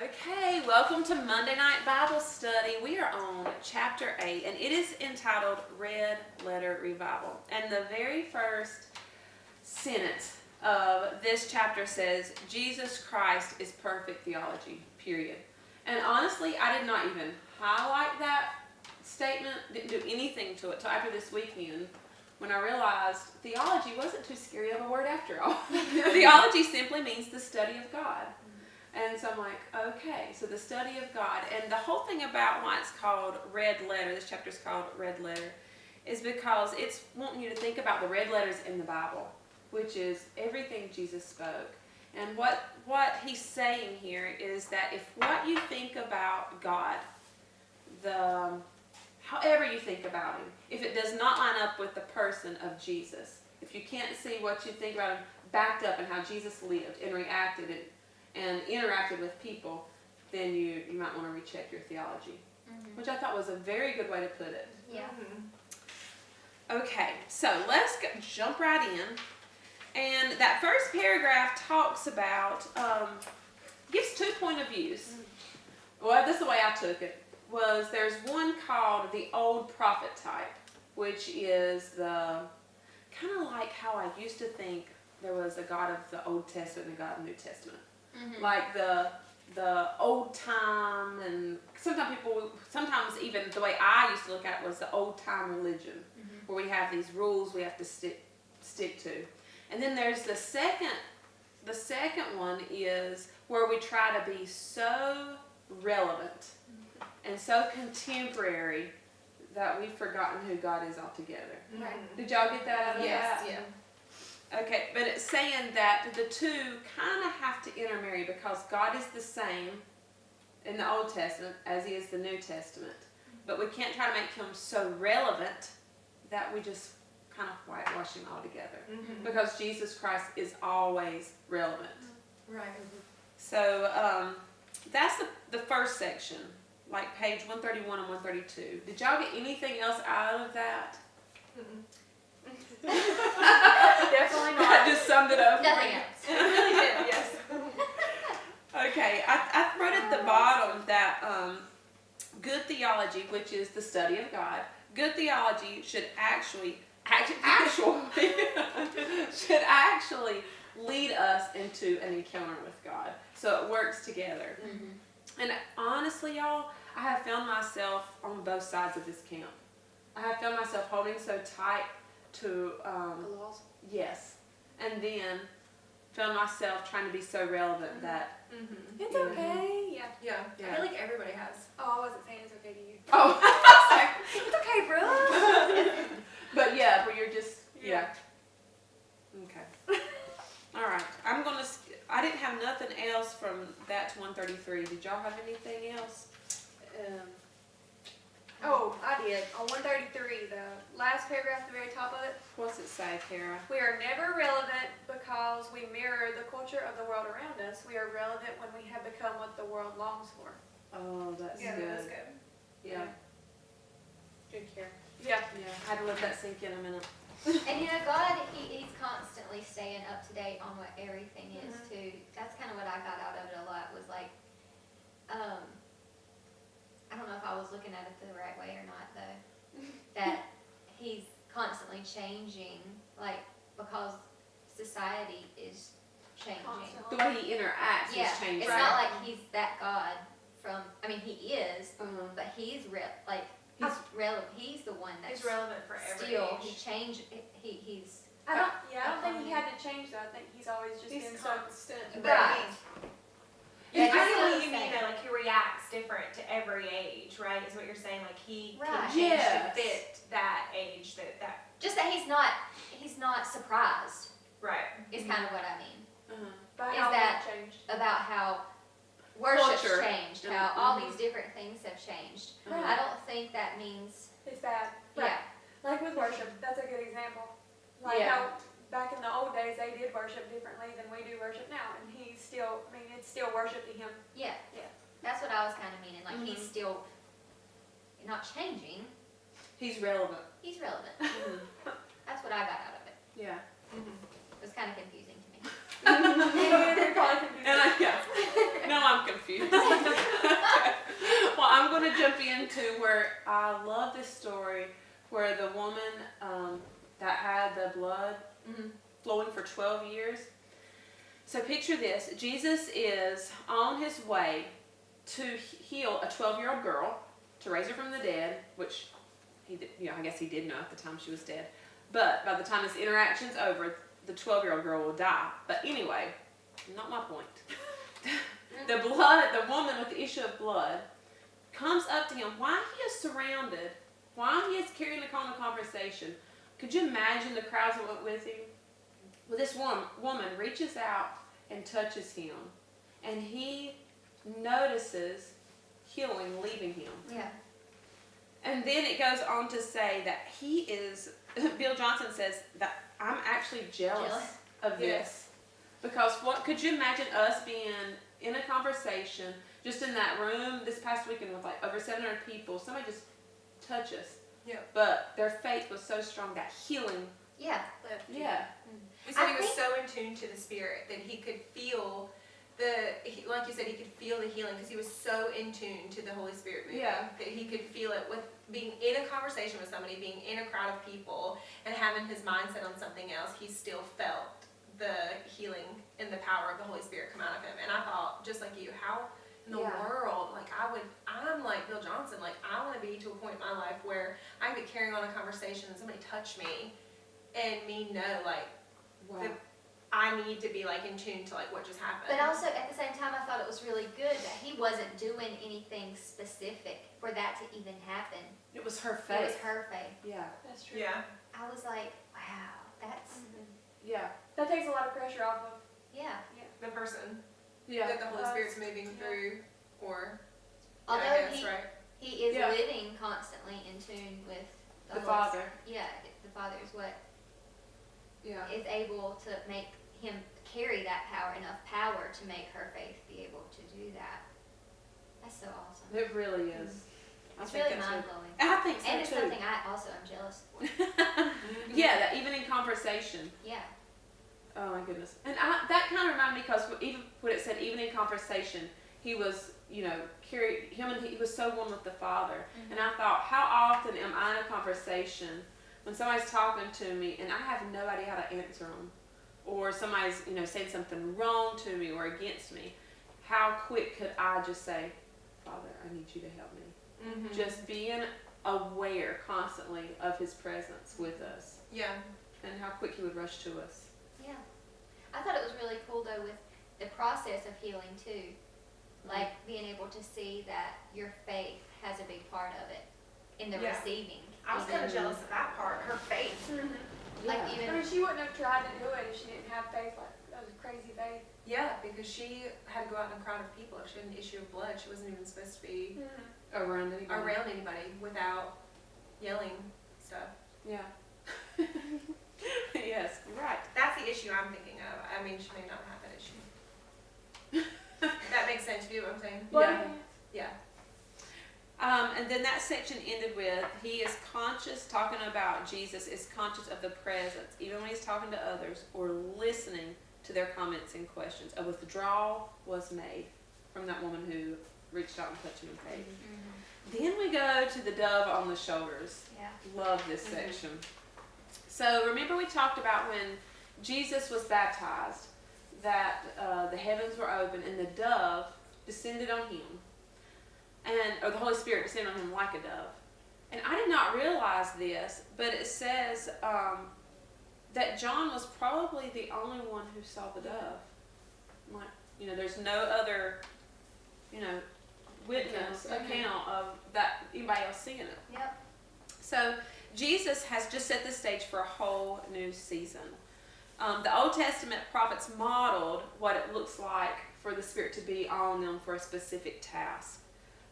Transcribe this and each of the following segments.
Okay, welcome to Monday Night Bible Study. We are on chapter 8, and it is entitled Red Letter Revival. And the very first sentence of this chapter says, Jesus Christ is perfect theology, period. And honestly, I did not even highlight that statement, didn't do anything to it till after this weekend, when I realized theology wasn't too scary of a word after all. Theology simply means the study of God. And so I'm like, okay, so the study of God. And the whole thing about why it's called Red Letter, this chapter is called Red Letter, is because it's wanting you to think about the red letters in the Bible, which is everything Jesus spoke. And what he's saying here is that if what you think about God, however you think about him, if it does not line up with the person of Jesus, if you can't see what you think about him backed up and how Jesus lived and reacted and interacted with people, then you might want to recheck your theology, which I thought was a very good way to put it. Yeah. Okay, so let's jump right in. And that first paragraph talks about, gives 2 point of views. Well, this is the way I took it, was there's one called the old prophet type, which is the, kind of like how I used to think there was a God of the Old Testament and a God of the New Testament. Like the old time, and sometimes even the way I used to look at it was the old time religion, where we have these rules we have to stick to. And then there's the second one is where we try to be so relevant and so contemporary that we've forgotten who God is altogether. Right. Did y'all get that out of that? Yeah. Okay, but it's saying that the two kind of have to intermarry because God is the same in the Old Testament as he is the New Testament. But we can't try to make him so relevant that we just kind of whitewash him altogether. Because Jesus Christ is always relevant. Right. So that's the first section, like page 131 and 132. Did y'all get anything else out of that? Definitely not. That just summed it up. Nothing else. It really did, yes. Okay, I wrote at the bottom that good theology, which is the study of God, good theology should actually should actually lead us into an encounter with God. So it works together. And honestly, y'all, I have found myself on both sides of this camp. I have found myself holding so tight to The laws. yes, and then found myself trying to be so relevant that It's okay. Yeah. Yeah. Yeah. I feel like everybody has. Oh, I wasn't saying it's okay to you. oh, It's okay, bro. but yeah, where you're just Yeah. Okay. All right, I'm gonna. I didn't have nothing else from that to 133. Did y'all have anything else? Oh, I did. On 133, the last paragraph at the very top of it. What's it say, Kara? We are never relevant because we mirror the culture of the world around us. We are relevant when we have become what the world longs for. Oh, that's That's good. good. Yeah, Good, Karen. Yeah. yeah. I had to let that sink in a minute. And God, he's constantly staying up to date on what everything is too. That's kind of what I got out of it a lot, was like, I don't know if I was looking at it the right way or not though, that he's constantly changing, like, because society is changing. Constantly. The way he interacts Yeah, is changing. it's not like he's that God from, I mean, he is, but he's relevant. He's the one that's It's relevant for every still, age. he changed, he's, I don't think he had to change though. I think he's always just been so constant. right. Yeah, Yeah, I just see what the you mean same. though, like he reacts different to every age, right? Is what you're saying, like he Right. can change Yes. to fit that age, that Just that he's not surprised, right. is kind of what I mean. by Is how that- we've changed. About how worship's Culture. changed, how all these different things have changed. Right. I don't think that means, It's bad. yeah, Like with worship, that's a good example. Like Yeah. how back in the old days they did worship differently than we do worship now, and he's still, I mean, it's still worship to him. yeah. Yeah. That's what I was kind of meaning, like he's still not changing, He's relevant. he's relevant. That's what I got out of it. Yeah. It was kind of confusing to me. You're probably confused. And No, I'm confused. Well, I'm going to jump into where I love this story where the woman that had the blood flowing for 12 years. So picture this. Jesus is on his way to heal a 12-year-old girl, to raise her from the dead, which he did, I guess he did know at the time she was dead. But by the time this interaction's over, the 12-year-old girl will die. But anyway, not my point. The woman with the issue of blood comes up to him while he is surrounded, while he is carrying on the conversation. Could you imagine the crowds that went with him? Well, this woman reaches out and touches him, and he notices healing leaving him. Yeah. And then it goes on to say that he is, Bill Johnson says that I'm actually jealous of this. Because what could you imagine us being in a conversation, just in that room this past weekend with like over 700 people, somebody just touch us. Yeah. But their faith was so strong that healing. Yeah. Yeah. We said I he was think- so in tune to the Spirit that he could feel like you said, he could feel the healing because he was so in tune to the Holy Spirit moving. Yeah. That he could feel it with being in a conversation with somebody, being in a crowd of people, and having his mindset on something else. He still felt the healing and the power of the Holy Spirit come out of him. And I thought, just like you, how in the world, like I'm like Bill Johnson, like I want to be to a point in my life where I can be carrying on a conversation and somebody touch me and me know like that I need to be like in tune to like what just happened. But also at the same time, I thought it was really good that he wasn't doing anything specific for that to even happen. It was her It was faith. her faith. Yeah. That's true. Yeah. I was like, wow, that's Yeah. That takes a lot of pressure off of. yeah. The person Yeah. that the Holy Spirit's moving through, or Although I guess, he right? he is Yeah. living constantly in tune with The Holy Father. Yeah, the Father is what Yeah. is able to make him carry that power, enough power to make her faith be able to do that. That's so awesome. It really is. I It's think really that's mind what- blowing. I think so And it's too. something I also am jealous for. Yeah, that even in conversation. Yeah. Oh my goodness. And that kind of reminded me because even what it said, even in conversation, he was, he was so one with the Father. And I thought, how often am I in a conversation when somebody's talking to me and I have no idea how to answer them? Or somebody's, saying something wrong to me or against me. How quick could I just say, Father, I need you to help me. Mm-hmm. Just being aware constantly of his presence with us Yeah. and how quick he would rush to us. Yeah. I thought it was really cool though with the process of healing too. Like being able to see that your faith has a big part of it in the Yeah. receiving. I was kind of jealous of that part, her faith. Like Yeah. I even mean, she wouldn't have tried to do it if she didn't have faith. Like that was crazy faith. Yeah, because she had to go out in a crowd of people. If she had an issue of blood, she wasn't even supposed to be Around anybody. around anybody without yelling stuff. Yeah. Yes, you're right. That's the issue I'm thinking of. I mean, she may not have that issue. That makes sense to you, what I'm saying? Yeah. Yeah. And then that section ended with, he is conscious, talking about Jesus, is conscious of the presence, even when he's talking to others or listening to their comments and questions. A withdrawal was made from that woman who reached out and touched him in faith. Then we go to the dove on the shoulders. yeah. Love this section. So remember we talked about when Jesus was baptized that the heavens were open and the dove descended on him, or the Holy Spirit descended on him like a dove. And I did not realize this, but it says that John was probably the only one who saw the dove. Like, there's no other, witness, account of that anybody else seeing it. Yep. So Jesus has just set the stage for a whole new season. The Old Testament prophets modeled what it looks like for the Spirit to be on them for a specific task.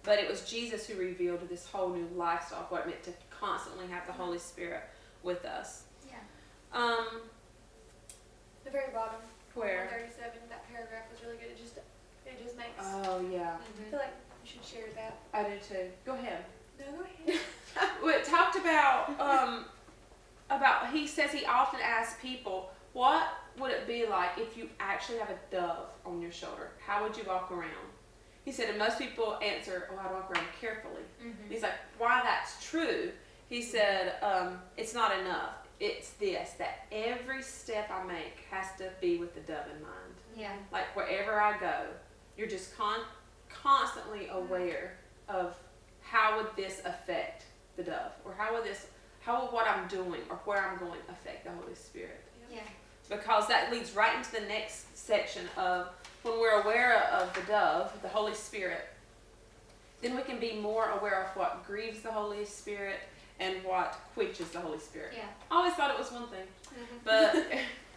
But it was Jesus who revealed this whole new lifestyle, what it meant to constantly have the Holy Spirit with us. Yeah. The very bottom. Where? 137. That paragraph was really good. It just makes. Oh, yeah. I feel like you should share that. I do too. Go ahead. No, go ahead. Well, it talked about he says he often asks people, what would it be like if you actually have a dove on your shoulder? How would you walk around? He said, and most people answer, oh, I'd walk around carefully. Mm-hmm. He's like, why that's true? He said, it's not enough. It's this, that every step I make has to be with the dove in mind. Yeah. Like wherever I go, you're just constantly aware of how would this affect the dove, or how will what I'm doing or where I'm going affect the Holy Spirit. Yeah. Because that leads right into the next section of when we're aware of the dove, the Holy Spirit, then we can be more aware of what grieves the Holy Spirit and what quenches the Holy Spirit. Yeah. I always thought it was one thing, but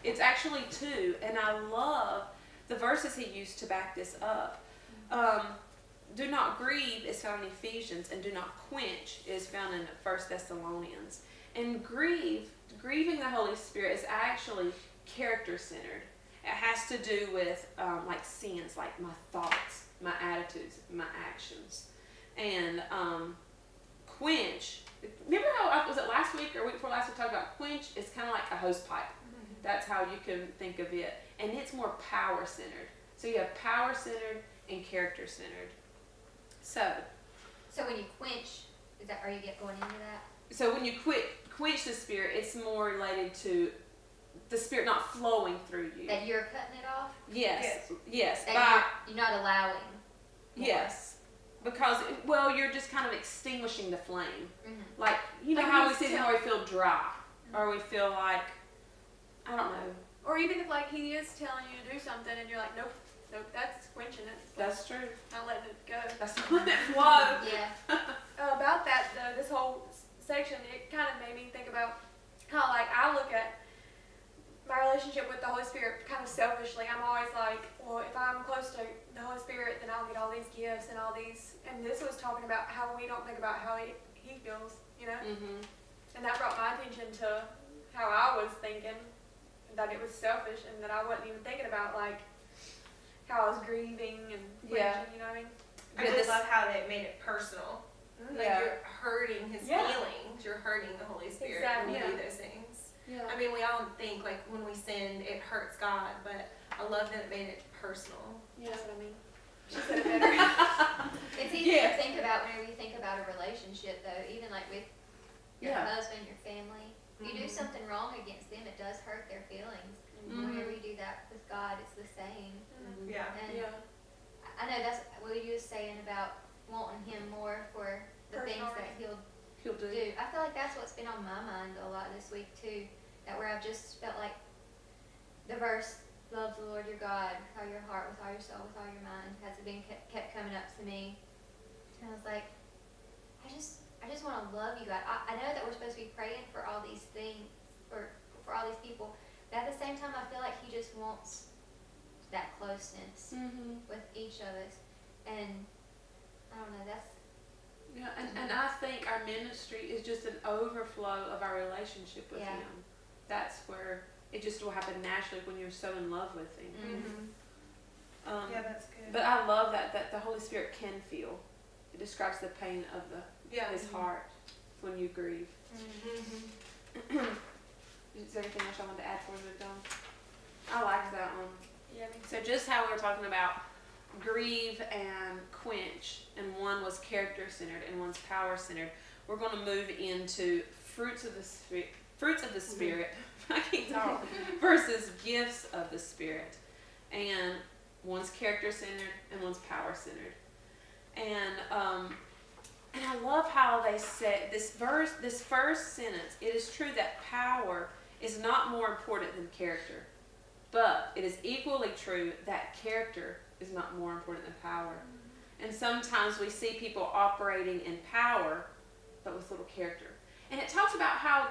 it's actually two, and I love the verses he used to back this up. Do not grieve is found in Ephesians, and do not quench is found in 1 Thessalonians. And grieving the Holy Spirit is actually character-centered. It has to do with like sins, like my thoughts, my attitudes, my actions. And quench, remember how, was it last week or week before last we talked about quench? It's kind of like a hose pipe. That's how you can think of it. And it's more power-centered. So you have power-centered and character-centered. So when you quench, are you going into that? So when you quench the Spirit, it's more related to the Spirit not flowing through you. That you're cutting it off? Yes. That you're not allowing more. Yes. Because, you're just kind of extinguishing the flame. Mm-hmm. Like, you know Like how we he's sit here and we feel dry. Or we feel like, I don't know. Or even if like he is telling you to do something and you're like, nope, that's quenching it. That's true. Not letting it go. That's the one that flow. Yeah. About that though, this whole section, it kind of made me think about how like I look at my relationship with the Holy Spirit kind of selfishly. I'm always like, well, if I'm close to the Holy Spirit, then I'll get all these gifts and all these. And this was talking about how we don't think about how he feels, you know. Mm-hmm. And that brought my attention to how I was thinking, that it was selfish and that I wasn't even thinking about like how I was grieving and Yeah. you know what I mean? I just love how they made it personal. Like Yeah. you're hurting his Yeah. feelings. You're hurting the Holy Spirit Exactly. when you Yeah. do those things. Yeah. I mean, we all think like when we sin, it hurts God, but I love that it made it personal. That's what I mean. She said it better. It's easy Yeah. to think about whenever you think about a relationship, though, even like with your Yeah. husband, your family. You do something wrong against them, it does hurt their feelings. Mhm. Whenever you do that with God, it's the same. Yeah. And Yeah. I know that's what you were saying about wanting Him more for the things that He'll He'll do. do. I feel like that's what's been on my mind a lot this week too. That where I've just felt like the verse, "Love the Lord your God with all your heart, with all your soul, with all your mind," has been kept coming up to me. And I was like, I just want to love you, God. I know that we're supposed to be praying for all these things, for all these people, but at the same time, I feel like He just wants that closeness Mm-hmm. with each of us. And I don't know, that's Yeah, and I think our ministry is just an overflow of our relationship with Yeah. Him. That's where it just will happen naturally when you're so in love with Him. Mm-hmm. Yeah, that's good. But I love that the Holy Spirit can feel. It describes the pain of His heart when you grieve. Mm-hmm. Is there anything else I wanted to add before we moved on? I like that one. Yeah. So just how we were talking about grieve and quench, and one was character-centered and one's power-centered, we're going to move into fruits of the Spirit, I can't talk, versus gifts of the Spirit. And one's character-centered and one's power-centered. And I love how they said this first sentence, it is true that power is not more important than character, but it is equally true that character is not more important than power. And sometimes we see people operating in power, but with little character. And it talks about how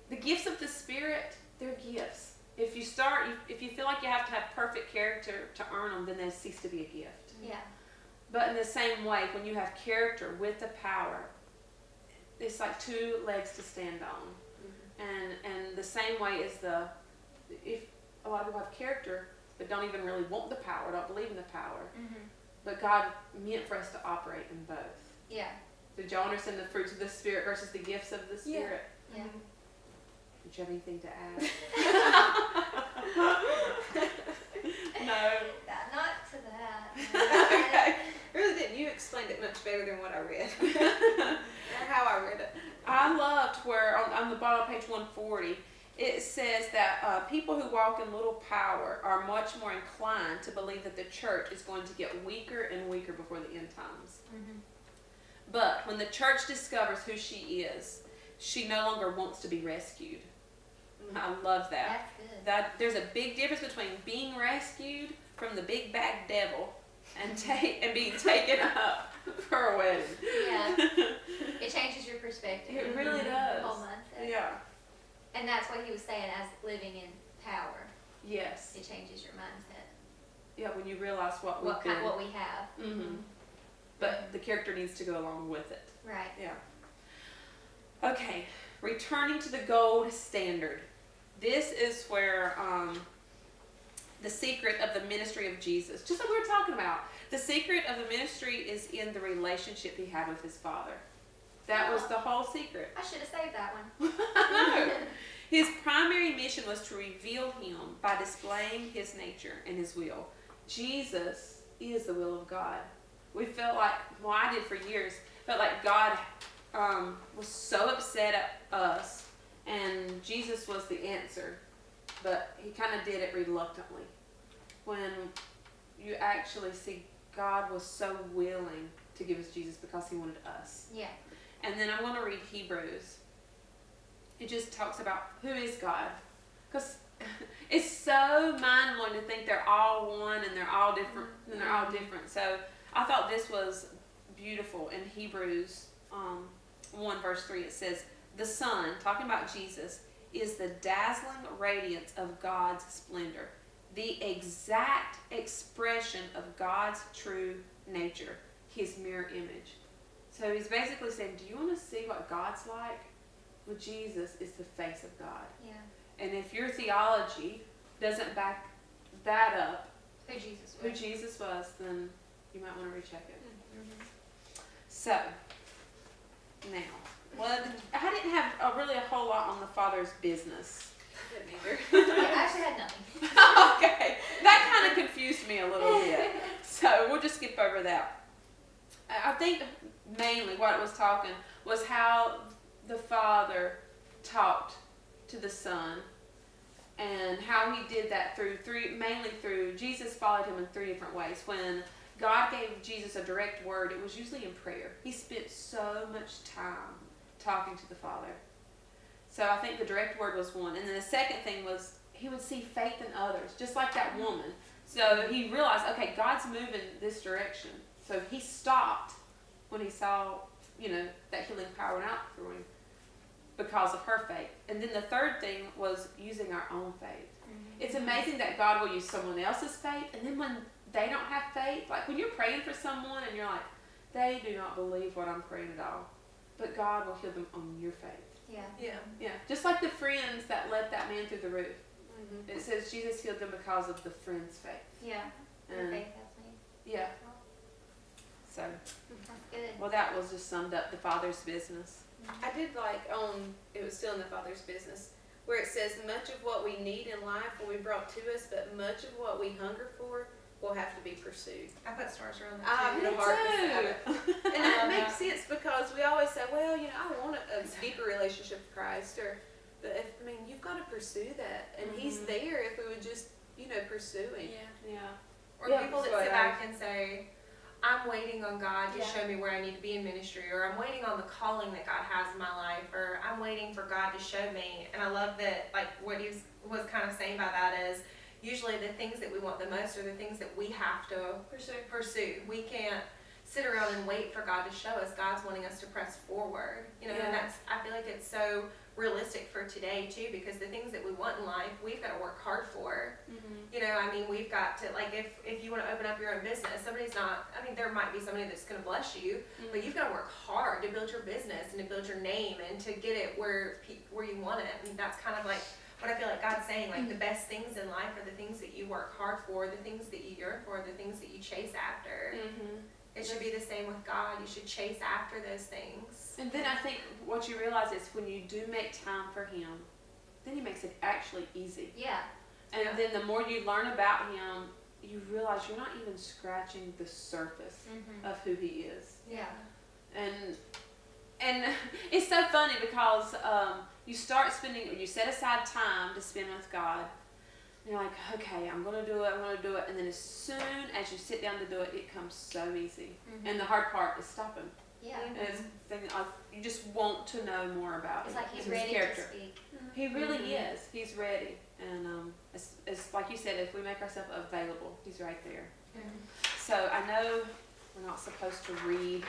the gifts of the Spirit, they're gifts. If you feel like you have to have perfect character to earn them, then they cease to be a gift. yeah. But in the same way, when you have character with the power, it's like two legs to stand on. And the same way is if a lot of people have character, but don't even really want the power, don't believe in the power. Mm-hmm. But God meant for us to operate in both. Yeah. Did y'all understand the fruits of the Spirit versus the gifts of the Spirit? Yeah. Did you have anything to add? No. Not to that. Okay. Really didn't. You explained it much better than what I read. Or how I read it. I loved where on the bottom of page 140, it says that people who walk in little power are much more inclined to believe that the church is going to get weaker and weaker before the end times. But when the church discovers who she is, she no longer wants to be rescued. I love that. That's good. That there's a big difference between being rescued from the big bad devil and being taken up for a wedding. Yeah. It changes your perspective. It really does. The whole mindset. Yeah. And that's what he was saying as living in power. Yes. It changes your mindset. Yeah, when you realize what we've been. What we have. Mm-hmm. But the character needs to go along with it. Right. Yeah. Okay, returning to the gold standard. This is where the secret of the ministry of Jesus, just like we were talking about, the secret of the ministry is in the relationship he had with his Father. That was the whole secret. I should have saved that one. No. His primary mission was to reveal him by displaying his nature and his will. Jesus is the will of God. We felt like, well, I did for years, felt like God was so upset at us, and Jesus was the answer, but he kind of did it reluctantly. When you actually see God was so willing to give us Jesus because he wanted us. Yeah. And then I'm going to read Hebrews. It just talks about who is God. Because it's so mind-blowing to think they're all one and they're all different. And they're all different. So I thought this was beautiful. In Hebrews 1 verse 3 it says, the Son, talking about Jesus, is the dazzling radiance of God's splendor, the exact expression of God's true nature, his mirror image. So he's basically saying, do you want to see what God's like? Well, Jesus is the face of God. Yeah. And if your theology doesn't back that up, Who Jesus was. then you might want to recheck it. Mm-hmm. So, now, well, I didn't have really a whole lot on the Father's business. I didn't either. Yeah, I actually had nothing. Okay, that kind of confused me a little bit. So we'll just skip over that. I think mainly what it was talking was how the Father talked to the Son, and how he did that mainly through Jesus followed him in 3 different ways. When God gave Jesus a direct word, it was usually in prayer. He spent so much time talking to the Father. So I think the direct word was one. And then the second thing was he would see faith in others, just like that woman. So he realized, okay, God's moving this direction. So he stopped when he saw, that healing power went out through him because of her faith. And then the third thing was using our own faith. Mm-hmm. It's amazing that God will use someone else's faith, and then when they don't have faith, like when you're praying for someone and you're like, they do not believe what I'm praying at all, but God will heal them on your faith. Yeah. Yeah. Yeah, just like the friends that let that man through the roof. Mm-hmm. It says Jesus healed them because of the friend's faith. Yeah. Your And faith has me. yeah. So, That's good. well, that was just summed up the Father's business. I did like it was still in the Father's business, where it says much of what we need in life will be brought to us, but much of what we hunger for will have to be pursued. I put stars around that too. Me The heart beside it. too. And that makes sense because we always say, well, I want a deeper relationship with Christ, but you've got to pursue that, and He's there if we would just, pursue Him. Yeah. Or Yeah, people that that's sit what back and say, I'm waiting on God to Yeah. show me where I need to be in ministry, or I'm waiting on the calling that God has in my life, or I'm waiting for God to show me. And I love that, like, what he was kind of saying by that is, usually the things that we want the most are the things that we have to pursue. We can't sit around and wait for God to show us. God's wanting us to press forward. And I feel like it's so realistic for today too, because the things that we want in life, we've got to work hard for. We've got to, like, if you want to open up your own business, there might be somebody that's going to bless you, but you've got to work hard to build your business and to build your name and to get it where you want it. And that's kind of like what I feel like God's saying, like, the best things in life are the things that you work hard for, the things that you yearn for, the things that you chase after. It should be the same with God. You should chase after those things. And then I think what you realize is when you do make time for Him, then He makes it actually easy. Yeah. And Yeah. then the more you learn about him, you realize you're not even scratching the surface of who he is. Yeah. And it's so funny because you start spending, or you set aside time to spend with God. And you're like, okay, I'm gonna do it, and then as soon as you sit down to do it, it comes so easy. And the hard part is stopping. Yeah. And it's the thing, you just want to know more about It's him. like he's and his ready character. to speak. He really is. He's ready, and it's like you said, if we make ourselves available, he's right there. So I know we're not supposed to read.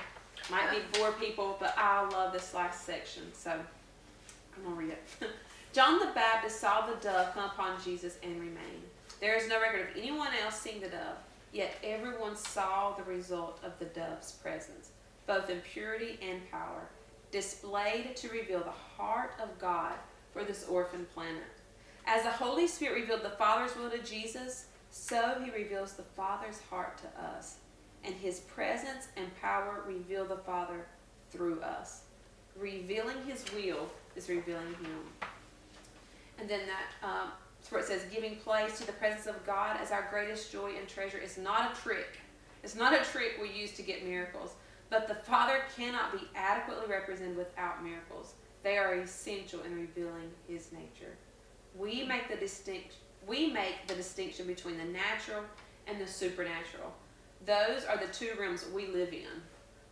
Might be bore people, but I love this last section, so I'm gonna read it. John the Baptist saw the dove come upon Jesus and remain. There is no record of anyone else seeing the dove, yet everyone saw the result of the dove's presence, both in purity and power, displayed to reveal the heart of God for this orphan planet. As the Holy Spirit revealed the Father's will to Jesus, so he reveals the Father's heart to us. And his presence and power reveal the Father through us. Revealing his will is revealing him. And then that's where it says, giving place to the presence of God as our greatest joy and treasure is not a trick. It's not a trick we use to get miracles. But the Father cannot be adequately represented without miracles. They are essential in revealing his nature. We make the distinction between the natural and the supernatural. Those are the two realms we live in.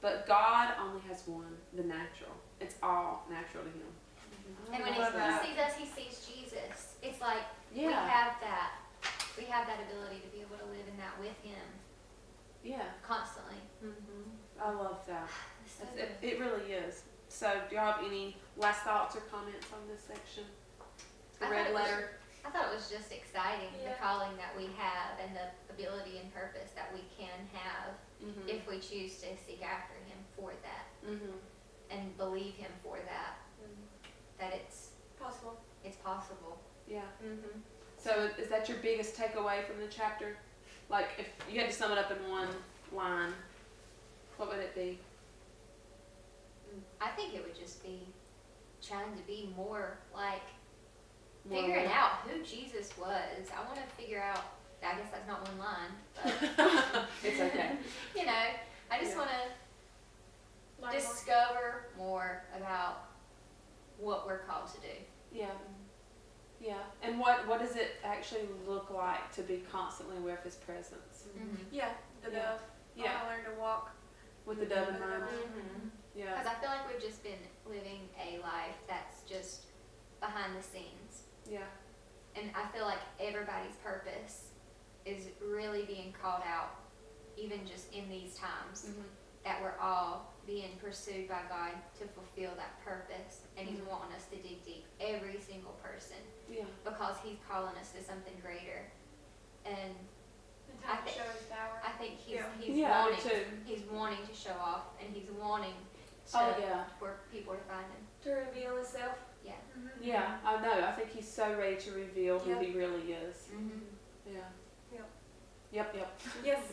But God only has one, the natural. It's all natural to him. And when he sees us, he sees Jesus. It's like we have that ability to be able to live in that with him constantly. I love that. It's so It really is. So do y'all have any last thoughts or comments on this section? The I red thought it was- letter? I thought it was just exciting, Yeah. the calling that we have and the ability and purpose that we can have if we choose to seek after him for that and believe him for that, that it's Possible. possible. Yeah. So is that your biggest takeaway from the chapter? Like if you had to sum it up in one line, what would it be? I think it would just be trying to be more like figuring out who Jesus was. I want to figure out, I guess that's not one line, but It's okay. you know, I just want to discover more about what we're called to do. Yeah. Yeah. And what does it actually look like to be constantly aware of his presence? Yeah, the Yeah. dove. Yeah. I learned to walk. With the dove in mind? Yeah. Because I feel like we've just been living a life that's just behind the scenes. Yeah. And I feel like everybody's purpose is really being called out, even just in these times, that we're all being pursued by God to fulfill that purpose. And he's wanting us to dig deep, every single person, Yeah. because he's calling us to something greater. And And time to show his power. I think he's Yeah. Yeah, I do wanting, too. he's wanting to show off, and he's wanting to, Oh yeah. for people to find him. To reveal himself. Yeah. Yeah, I know. I think he's so ready to reveal who Yeah. he really is. Yeah. Yep. Yep. Yes.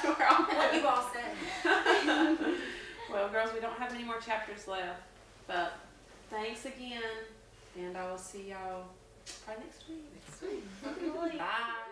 We're all What you all said. Well, girls, we don't have any more chapters left, but thanks again, and I will see y'all probably next week. Bye. Bye.